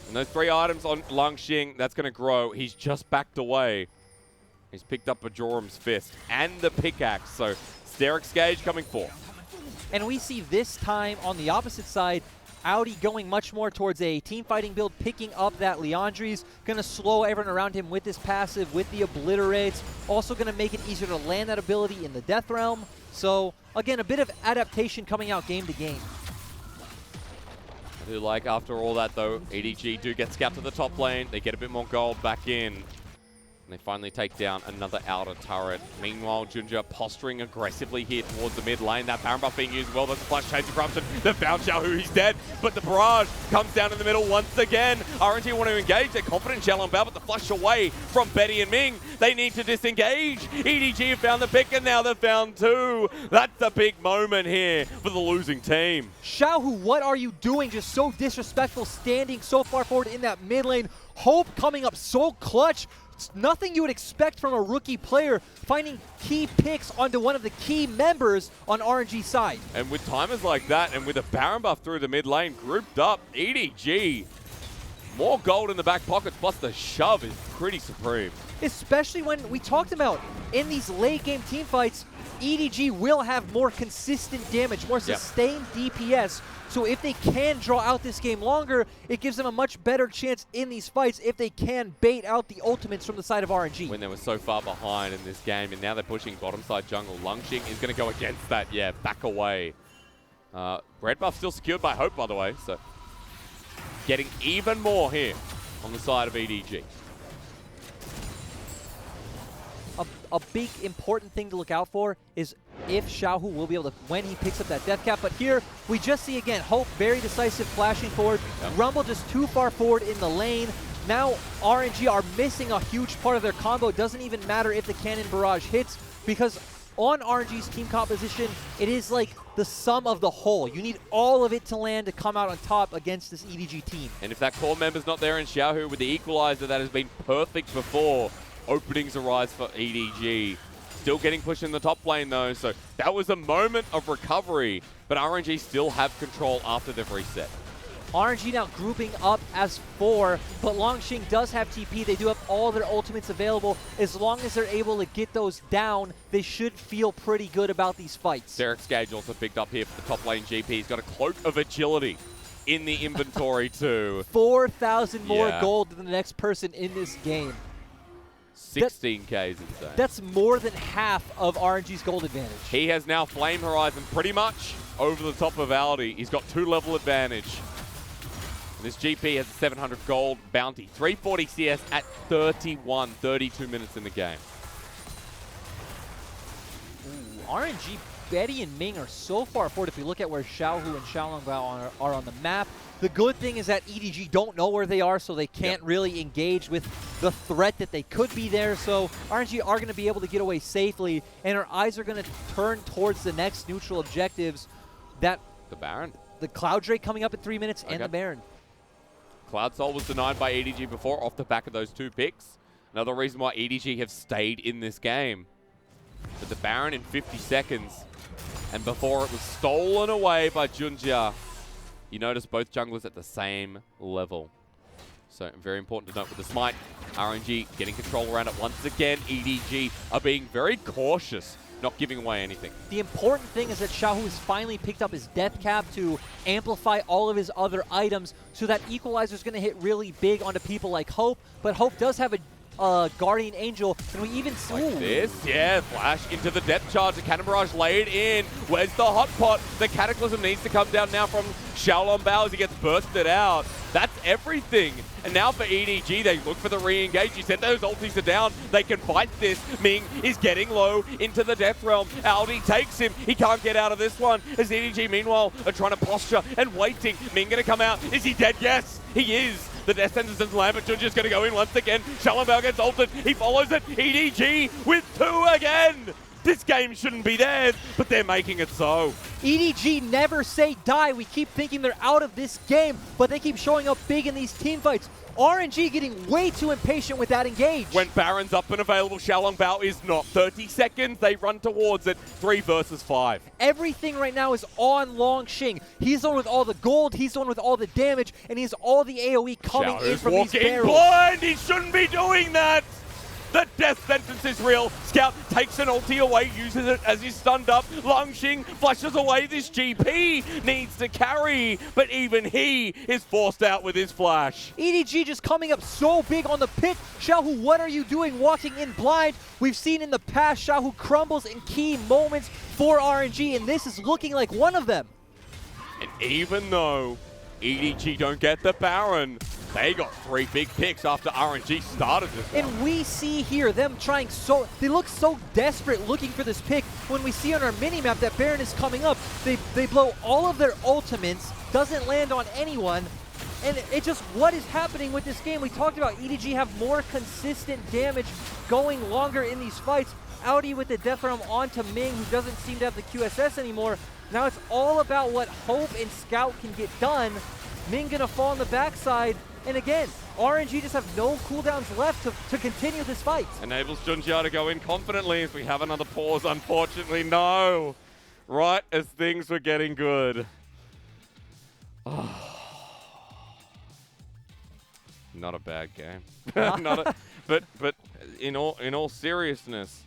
And those 3 items on Lungxing, that's going to grow. He's just backed away. He's picked up a Jorum's Fist and the pickaxe. So, Sterix Gage coming forth. And we see this time on the opposite side, Audi going much more towards a team fighting build, picking up that Leandri's, going to slow everyone around him with his passive, with the obliterates, also going to make it easier to land that ability in the Death Realm. So, again, a bit of adaptation coming out game to game. I do like, after all that though, EDG do get scout to the top lane, they get a bit more gold back in. They finally take down another outer turret. Meanwhile, Junja posturing aggressively here towards the mid lane. That Baron buff being used well. There's a flash chase of corruption. The found Xiaohu, he's dead. But the barrage comes down in the middle once again. RNG want to engage. They're confident in Xiaolong Bao, but the flash away from Betty and Ming. They need to disengage. EDG have found the pick, and now they've found 2. That's a big moment here for the losing team. Xiaohu, what are you doing? Just so disrespectful, standing so far forward in that mid lane. Hope coming up so clutch. Nothing you would expect from a rookie player, finding key picks onto one of the key members on RNG's side. And with timers like that, and with a Baron buff through the mid lane, grouped up, EDG, more gold in the back pockets, plus the shove is pretty supreme. Especially when we talked about in these late game team fights, EDG will have more consistent damage, more sustained DPS. So if they can draw out this game longer, it gives them a much better chance in these fights if they can bait out the ultimates from the side of RNG. When they were so far behind in this game, and now they're pushing bottom side jungle. Lungxing is going to go against that. Yeah, back away. Red buff still secured by Hope, by the way. So getting even more here on the side of EDG. A big important thing to look out for is if Xiaohu will be able to, when he picks up that death cap. But here we just see again Hope very decisive, flashing forward. Yep. Rumble just too far forward in the lane. Now RNG are missing a huge part of their combo. It doesn't even matter if the cannon barrage hits, because on RNG's team composition, it is like the sum of the whole. You need all of it to land to come out on top against this EDG team. And if that core member's not there in Xiaohu with the equalizer that has been perfect before, openings arise for EDG. Still getting pushed in the top lane though, so that was a moment of recovery, but RNG still have control after they've reset. RNG now grouping up as 4, but Longxing does have TP. They do have all their ultimates available. As long as they're able to get those down, they should feel pretty good about these fights. Sterix Gage also picked up here for the top lane GP. He's got a Cloak of Agility in the inventory too. 4,000 more gold than the next person in this game. 16k is insane. That's more than half of RNG's gold advantage. He has now Flame Horizon pretty much over the top of Aldi. He's got 2 level advantage. And this GP has a 700 gold bounty. 340 CS at 32 minutes in the game. Ooh, RNG, Betty and Ming are so far forward if you look at where Xiaohu and Xiaolong Bao are on the map. The good thing is that EDG don't know where they are, so they can't really engage with the threat that they could be there. So RNG are going to be able to get away safely, and our eyes are going to turn towards the next neutral objectives. The Baron. The Cloud Drake coming up in 3 minutes, and the Baron. Cloud Soul was denied by EDG before off the back of those 2 picks. Another reason why EDG have stayed in this game. But the Baron in 50 seconds, and before it was stolen away by Junja. You notice both junglers at the same level. So very important to note with the smite. RNG getting control around it once again. EDG are being very cautious, not giving away anything. The important thing is that Xiaohu has finally picked up his death cap to amplify all of his other items, so that equalizer is going to hit really big onto people like Hope. But Hope does have a Guardian Angel, and we even see like this, yeah, flash into the depth charge, the Cannon Barrage laid in. Where's the hot pot? The Cataclysm needs to come down now from Xiaolong Bao as he gets bursted out. That's everything. And now for EDG, they look for the re-engage. You said those ultis are down. They can fight this. Ming is getting low into the Death Realm. Aldi takes him. He can't get out of this one. As EDG, meanwhile, are trying to posture and waiting. Ming going to come out. Is he dead? Yes, he is. The Death Sentence is land, but Junji's going to go in once again. Xiaolong Bao gets ulted. He follows it. EDG with 2 again. This game shouldn't be theirs, but they're making it so. EDG never say die. We keep thinking they're out of this game, but they keep showing up big in these team fights. RNG getting way too impatient with that engage. When Baron's up and available, Xiaolong Bao is not. 30 seconds, they run towards it. 3 versus 5. Everything right now is on Long Xing. He's the one with all the gold, he's the one with all the damage, and he has all the AoE coming in from these barrels. Blind! He shouldn't be doing that! The Death Sentence is real. Scout takes an ulti away, uses it as he's stunned up. Long Xing flushes away. This GP needs to carry, but even he is forced out with his flash. EDG just coming up so big on the pick. Xiaohu, what are you doing walking in blind? We've seen in the past Xiaohu crumbles in key moments for RNG, and this is looking like one of them. And even though EDG don't get the Baron, they got 3 big picks after RNG started this one. And we see here them trying they look so desperate looking for this pick. When we see on our mini-map that Baron is coming up, they blow all of their ultimates, doesn't land on anyone, and it's just what is happening with this game. We talked about EDG have more consistent damage going longer in these fights. Audi with the Death Realm onto Ming, who doesn't seem to have the QSS anymore. Now it's all about what Hope and Scout can get done. Ming gonna fall on the backside. And again, RNG just have no cooldowns left to continue this fight. Enables Junjia to go in confidently as we have another pause. Unfortunately, no. Right as things were getting good. Oh. Not a bad game. But in all seriousness,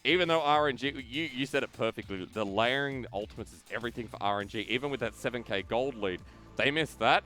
even though RNG, you said it perfectly, the layering ultimates is everything for RNG. Even with that 7k gold lead, they missed that.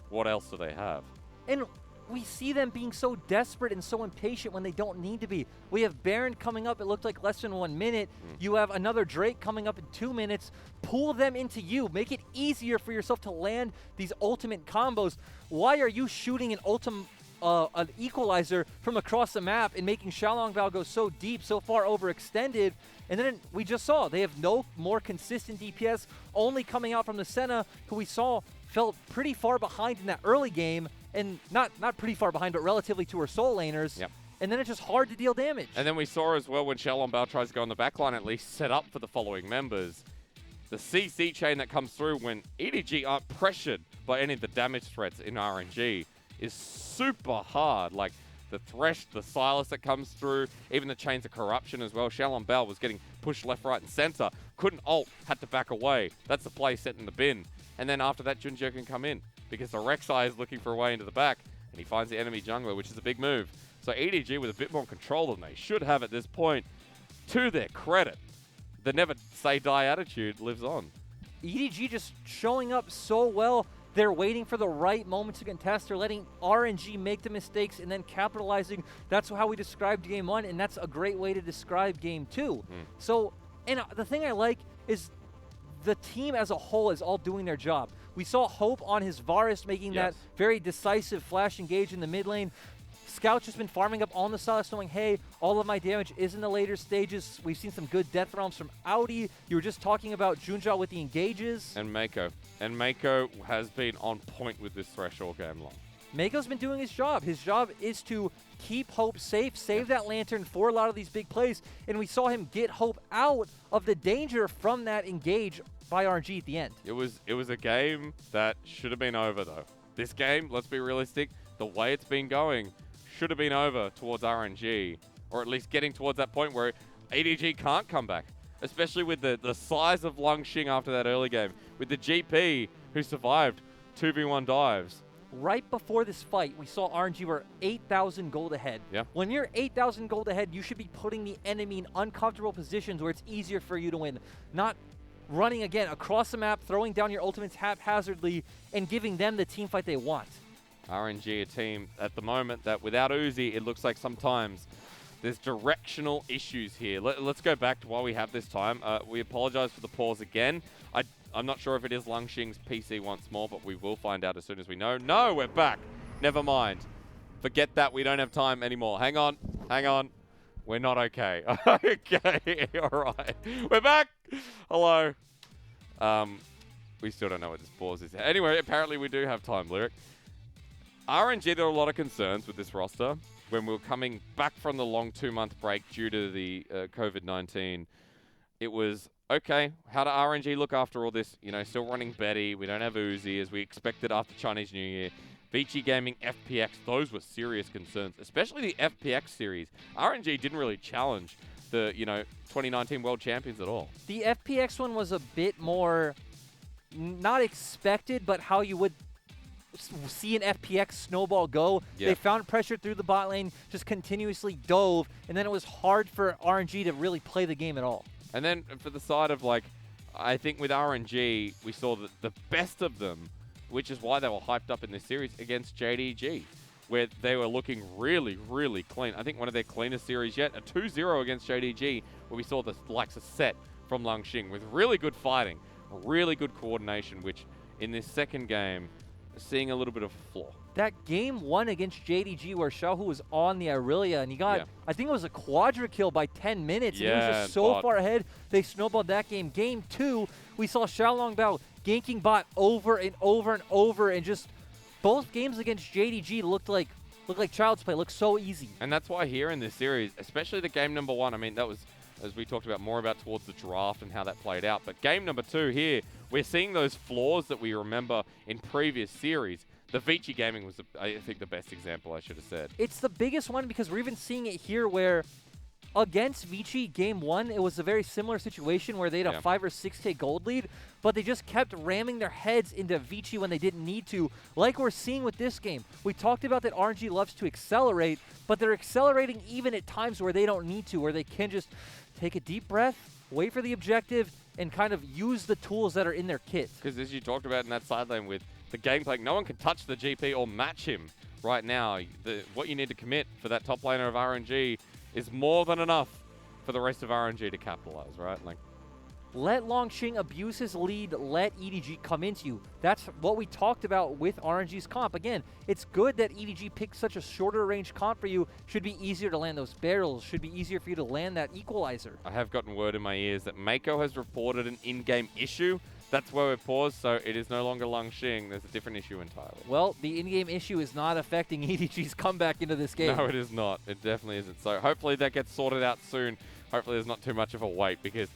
What else do they have? And we see them being so desperate and so impatient when they don't need to be. We have Baron coming up, it looked like less than 1 minute. You have another Drake coming up in 2 minutes. Pull them into you. Make it easier for yourself to land these ultimate combos. Why are you shooting an equalizer from across the map and making Xiaolong Bao go so deep, so far overextended? And then we just saw they have no more consistent DPS, only coming out from the Senna, who we saw fell pretty far behind in that early game, and not pretty far behind, but relatively to her soul laners. Yep. And then it's just hard to deal damage. And then we saw as well when Xiaolong Bao tries to go on the backline, at least set up for the following members. The CC chain that comes through when EDG aren't pressured by any of the damage threats in RNG is super hard. Like the Thresh, the Silas that comes through, even the Chains of Corruption as well. Xiaolong Bao was getting pushed left, right, and center. Couldn't ult, had to back away. That's the play set in the bin. And then after that, Junjia can come in because the Rek'Sai is looking for a way into the back, and he finds the enemy jungler, which is a big move. So EDG with a bit more control than they should have at this point. To their credit, the never say die attitude lives on. EDG just showing up so well. They're waiting for the right moment to contest. They're letting RNG make the mistakes and then capitalizing. That's how we described Game 1, and that's a great way to describe Game 2. So, and the thing I like is the team as a whole is all doing their job. We saw Hope on his Varus making that very decisive flash engage in the mid lane. Scout's just been farming up on the Silas, knowing, hey, all of my damage is in the later stages. We've seen some good death realms from Audi. You were just talking about Junjia with the engages. And Mako. And Mako has been on point with this Thresh all game long. Mako's been doing his job. His job is to keep Hope safe, save that lantern for a lot of these big plays. And we saw him get Hope out of the danger from that engage by RNG at the end. It was a game that should have been over, though. This game, let's be realistic, the way it's been going should have been over towards RNG, or at least getting towards that point where EDG can't come back, especially with the size of Long Xing after that early game, with the GP who survived 2v1 dives. Right before this fight, we saw RNG were 8,000 gold ahead. Yeah. When you're 8,000 gold ahead, you should be putting the enemy in uncomfortable positions where it's easier for you to win, not running again across the map, throwing down your ultimates haphazardly, and giving them the team fight they want. RNG, a team at the moment that without Uzi, it looks like sometimes there's directional issues here. Let's go back to why we have this time. We apologize for the pause again. I'm not sure if it is Lungxing's PC once more, but we will find out as soon as we know. No, we're back. Never mind. Forget that. We don't have time anymore. Hang on. Hang on. We're not okay. Okay. All right. We're back. Hello. We still don't know what this pause is. Anyway, apparently we do have time, Lyric. RNG, there are a lot of concerns with this roster. When we were coming back from the long 2-month break due to the COVID-19, it was, okay, how do RNG look after all this? You know, still running Betty. We don't have Uzi as we expected after Chinese New Year. Vici Gaming, FPX, those were serious concerns, especially the FPX series. RNG didn't really challenge the, 2019 World Champions at all. The FPX one was a bit more not expected, but how you would see an FPX snowball go. Yeah. They found pressure through the bot lane, just continuously dove, and then it was hard for RNG to really play the game at all. And then for the side of, I think with RNG, we saw the best of them, which is why they were hyped up in this series against JDG, where they were looking really, really clean. I think one of their cleanest series yet, a 2-0 against JDG, where we saw the likes of set from Lungxing with really good fighting, really good coordination, which in this second game, seeing a little bit of a flaw. That game 1 against JDG where Xiaohu was on the Irelia and he got, I think it was a quadra kill by 10 minutes. And he was just so far ahead, they snowballed that game. Game 2, we saw Xiaolongbao ganking bot over and over and over, and just both games against JDG looked like child's play, looked so easy. And that's why here in this series, especially the game number 1, I mean, that was, as we talked about more about towards the draft and how that played out. But game number 2 here, we're seeing those flaws that we remember in previous series. The Vici Gaming was, I think, the best example, I should have said. It's the biggest one because we're even seeing it here where against Vici, game 1, it was a very similar situation where they had a 5 or 6K gold lead, but they just kept ramming their heads into Vici when they didn't need to, like we're seeing with this game. We talked about that RNG loves to accelerate, but they're accelerating even at times where they don't need to, where they can just take a deep breath, wait for the objective, and kind of use the tools that are in their kit. Because as you talked about in that side lane with the gameplay, no one can touch the GP or match him right now. What you need to commit for that top laner of RNG is more than enough for the rest of RNG to capitalize, right? Let Longxing abuse his lead, let EDG come into you. That's what we talked about with RNG's comp. Again, it's good that EDG picked such a shorter range comp for you. Should be easier to land those barrels. Should be easier for you to land that equalizer. I have gotten word in my ears that Mako has reported an in-game issue. That's where we're paused, so it is no longer Lungxing. There's a different issue entirely. Well, the in-game issue is not affecting EDG's comeback into this game. No, it is not. It definitely isn't. So hopefully that gets sorted out soon. Hopefully there's not too much of a wait, because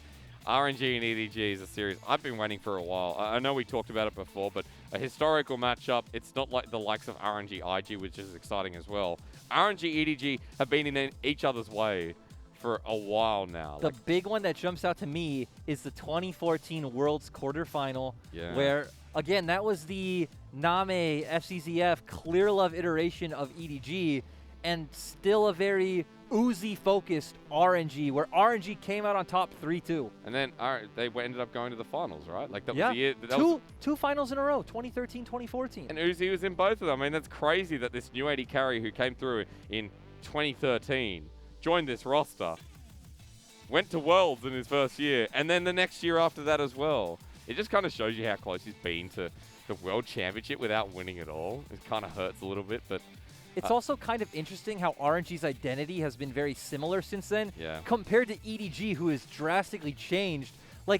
RNG and EDG is a series I've been waiting for a while. I know we talked about it before, but a historical matchup. It's not like the likes of RNG IG, which is exciting as well. RNG EDG have been in each other's way for a while now. The big one that jumps out to me is the 2014 Worlds quarterfinal, where, again, that was the Name FCZF Clear Love iteration of EDG, and still a very Uzi-focused RNG, where RNG came out on top 3-2. And then they ended up going to the finals, right? That was the year. Two finals in a row, 2013, 2014. And Uzi was in both of them. I mean, that's crazy that this new 80 carry who came through in 2013 joined this roster, went to Worlds in his first year, and then the next year after that as well. It just kind of shows you how close he's been to the World Championship without winning it all. It kind of hurts a little bit, but it's also kind of interesting how RNG's identity has been very similar since then, compared to EDG, who has drastically changed.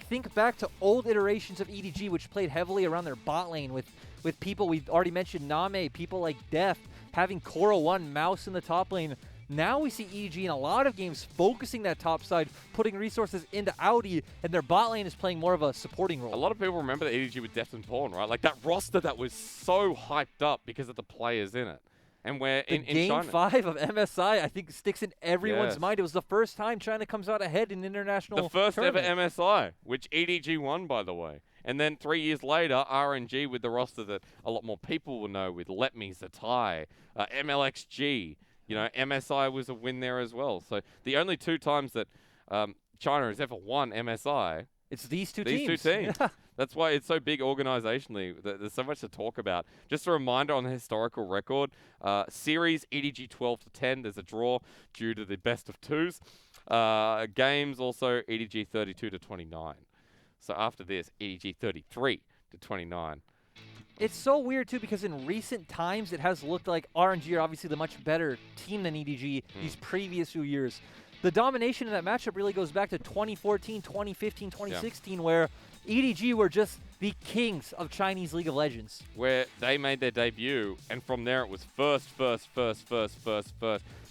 Think back to old iterations of EDG, which played heavily around their bot lane with people, we've already mentioned Name, people like Deft, having Cora 1, Mouse in the top lane. Now we see EDG in a lot of games focusing that top side, putting resources into Audi, and their bot lane is playing more of a supporting role. A lot of people remember the EDG with Deft and Pawn, right? That roster that was so hyped up because of the players in it. And where in Game China, 5 of MSI, I think, sticks in everyone's mind. It was the first time China comes out ahead in international The first tournament. ever MSI, which EDG won, by the way. And then 3 years later, RNG with the roster that a lot more people will know, with Let Me, Zatai, MLXG. MSI was a win there as well. So the only 2 times that China has ever won MSI It's these two These teams. two teams. That's why it's so big organizationally. There's so much to talk about. Just a reminder on the historical record. Series EDG 12-10. There's a draw due to the best of twos. Games also EDG 32-29. So after this, EDG 33-29. It's so weird, too, because in recent times, it has looked like RNG are obviously the much better team than EDG these previous few years. The domination in that matchup really goes back to 2014, 2015, 2016, where EDG were just the kings of Chinese League of Legends. Where they made their debut, and from there it was first.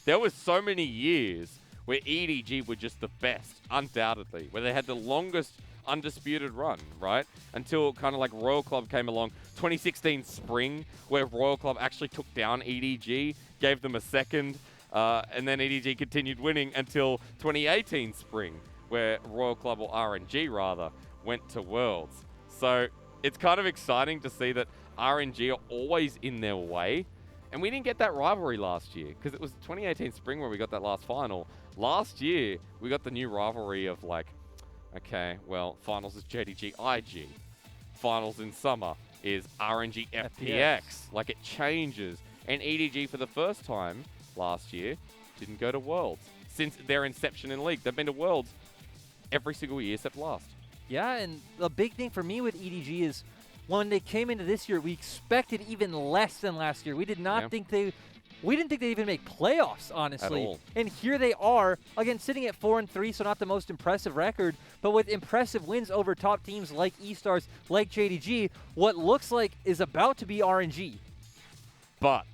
There was so many years where EDG were just the best, undoubtedly, where they had the longest undisputed run, right? Until kind of like Royal Club came along. 2016 spring, where Royal Club actually took down EDG, gave them a second, and then EDG continued winning until 2018 spring, where Royal Club, or RNG rather, went to Worlds. So it's kind of exciting to see that RNG are always in their way. And we didn't get that rivalry last year, because it was 2018 spring where we got that last final. Last year, we got the new rivalry of like, okay, well, finals is JDG IG. Finals in summer is RNG FPX. Like, it changes. And EDG, for the first time last year, didn't go to Worlds. Since their inception in League, they've been to Worlds every single year except last. Yeah, and the big thing for me with EDG is when they came into this year, we expected even less than last year. We did not think we didn't think they'd even make playoffs, honestly. At all. And here they are, again, sitting at 4-3, so not the most impressive record, but with impressive wins over top teams like eStars, like JDG, what looks like is about to be RNG. But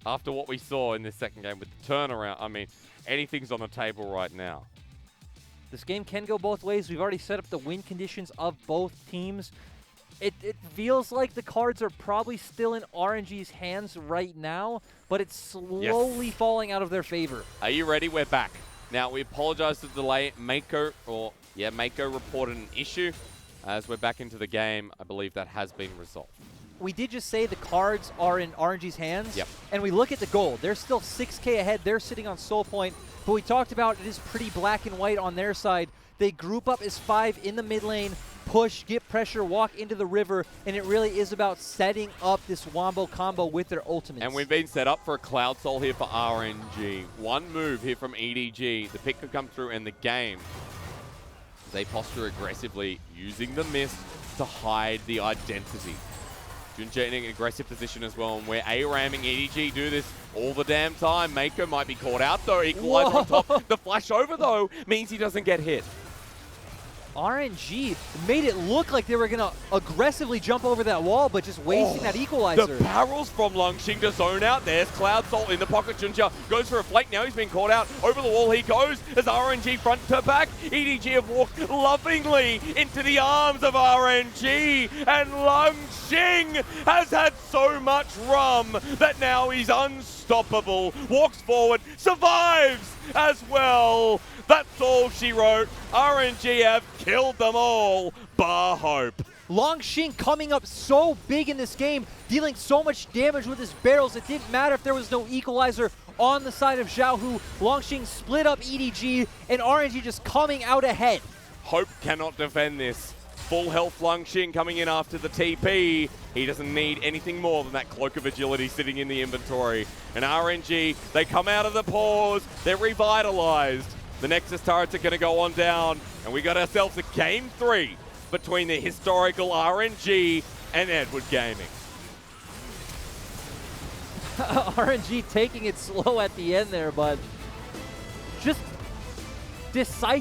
after what we saw in this second game with the turnaround, I mean, anything's on the table right now. This game can go both ways. We've already set up the win conditions of both teams. It feels like the cards are probably still in RNG's hands right now, but it's slowly falling out of their favor. Are you ready? We're back. Now, we apologize for the delay. Mako reported an issue. As we're back into the game, I believe that has been resolved. We did just say the cards are in RNG's hands, Yep. and we look at the gold. They're still 6K ahead. They're sitting on Soul Point, but we talked about it is pretty black and white on their side. They group up as 5 in the mid lane, push, get pressure, walk into the river, and it really is about setting up this Wombo combo with their ultimates. And we've been set up for a Cloud Soul here for RNG. One move here from EDG. The pick could come through in the game. They posture aggressively, using the mist to hide the identity. Junja in an aggressive position as well, and we're A-ramming EDG do this all the damn time. Mako might be caught out though, equalizer on top. The flash over though means he doesn't get hit. RNG made it look like they were going to aggressively jump over that wall, but just wasting that equalizer. The barrels from Lungxing to zone out. There's Cloud Soul in the pocket. Junja goes for a flake. Now he's been caught out. Over the wall he goes as RNG front to back. EDG have walked lovingly into the arms of RNG. And Lungxing has had so much rum that now he's unstoppable. Walks forward, survives as well. That's all she wrote. RNG have killed them all, bar Hope. Longxing coming up so big in this game, dealing so much damage with his barrels. It didn't matter if there was no equalizer on the side of Xiaohu. Longxing split up EDG, and RNG just coming out ahead. Hope cannot defend this. Full health Lungxing coming in after the TP. He doesn't need anything more than that Cloak of Agility sitting in the inventory. And RNG, they come out of the pause. They're revitalized. The Nexus turrets are going to go on down, and we got ourselves a Game 3 between the historical RNG and Edward Gaming. RNG taking it slow at the end there, but just decisive